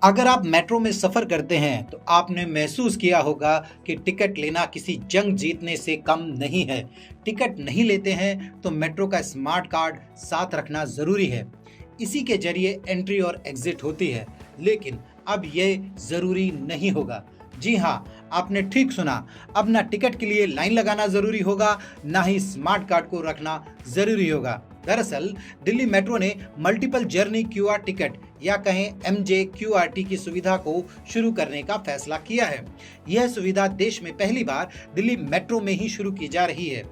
अगर आप मेट्रो में सफर करते हैं तो आपने महसूस किया होगा कि टिकट लेना किसी जंग जीतने से कम नहीं है। टिकट नहीं लेते हैं तो मेट्रो का स्मार्ट कार्ड साथ रखना जरूरी है। इसी के जरिए एंट्री और एग्जिट होती है, लेकिन अब ये जरूरी नहीं होगा। जी हाँ, आपने ठीक सुना। अब ना टिकट के लिए लाइन लगाना जरूरी होगा, ना ही स्मार्ट कार्ड को रखना जरूरी होगा। दरअसल दिल्ली मेट्रो ने मल्टीपल जर्नी क्यूआर टिकट या कहें एमजे क्यूआरटी की सुविधा को शुरू करने का फैसला किया है। यह सुविधा देश में पहली बार दिल्ली मेट्रो में ही शुरू की जा रही है।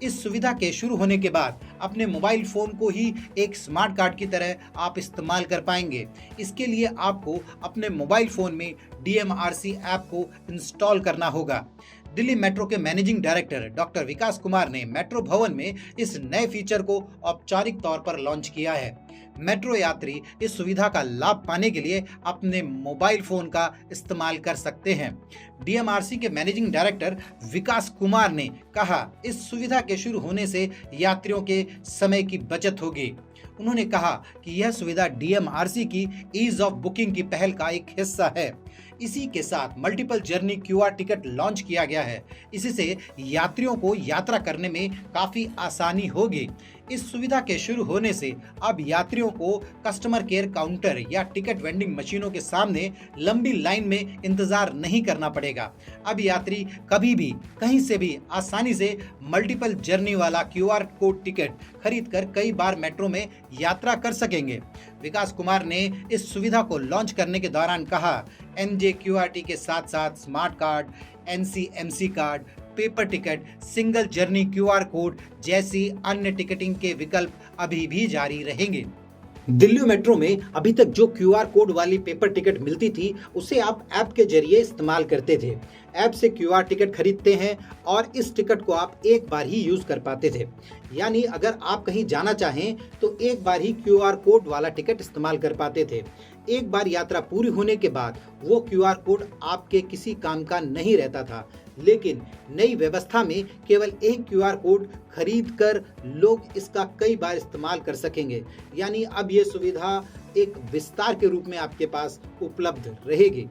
इस सुविधा के शुरू होने के बाद अपने मोबाइल फोन को ही एक स्मार्ट कार्ड की तरह आप इस्तेमाल कर पाएंगे। इसके लिए आपको अपने मोबाइल फोन में डीएमआरसी ऐप को इंस्टॉल करना होगा। दिल्ली मेट्रो के मैनेजिंग डायरेक्टर डॉक्टर विकास कुमार ने मेट्रो भवन में इस नए फीचर को औपचारिक तौर पर लॉन्च किया है। मेट्रो यात्री इस सुविधा का लाभ पाने के लिए अपने मोबाइल फोन का इस्तेमाल कर सकते हैं। डीएमआरसी के मैनेजिंग डायरेक्टर विकास कुमार ने कहा, इस सुविधा के शुरू होने से यात्रियों के समय की बचत होगी। उन्होंने कहा कि यह सुविधा डीएमआरसी की ईज ऑफ बुकिंग की पहल का एक हिस्सा है। इसी के साथ multiple journey QR ticket launch किया गया है। इससे यात्रियों को यात्रा करने में काफी आसानी होगी। इस सुविधा के शुरू होने से अब यात्रियों को कस्टमर केयर काउंटर या टिकट वेंडिंग मशीनों के सामने लंबी लाइन में इंतजार नहीं करना पड़ेगा। अब यात्री कभी भी कहीं से भी आसानी से मल्टीपल जर्नी वाला क्यूआर कोड टिकट खरीद कर कई बार मेट्रो में यात्रा कर सकेंगे। विकास कुमार ने इस सुविधा को लॉन्च करने के दौरान कहा, एमजे क्यूआरटी के साथ साथ smart card, NCMC card, paper ticket, single journey QR code जैसी अन्य टिकटिंग के विकल्प अभी भी जारी रहेंगे। दिल्ली मेट्रो में अभी तक जो क्यूआर कोड वाली पेपर टिकट मिलती थी, उसे आप ऐप के जरिए इस्तेमाल करते थे। ऐप से क्यूआर टिकट खरीदते हैं और इस टिकट को आप एक बार ही यूज कर पाते थे। यानी अगर आप कहीं जाना चाहें तो एक बार ही क्यूआर कोड वाला टिकट इस्तेमाल कर पाते थे। एक बार यात्रा पूरी होने के बाद वो क्यूआर कोड आपके किसी काम का नहीं रहता था। लेकिन नई व्यवस्था में केवल एक क्यूआर कोड खरीद कर लोग इसका कई बार इस्तेमाल कर सकेंगे। यानी अब ये सुविधा एक विस्तार के रूप में आपके पास उपलब्ध रहेगी।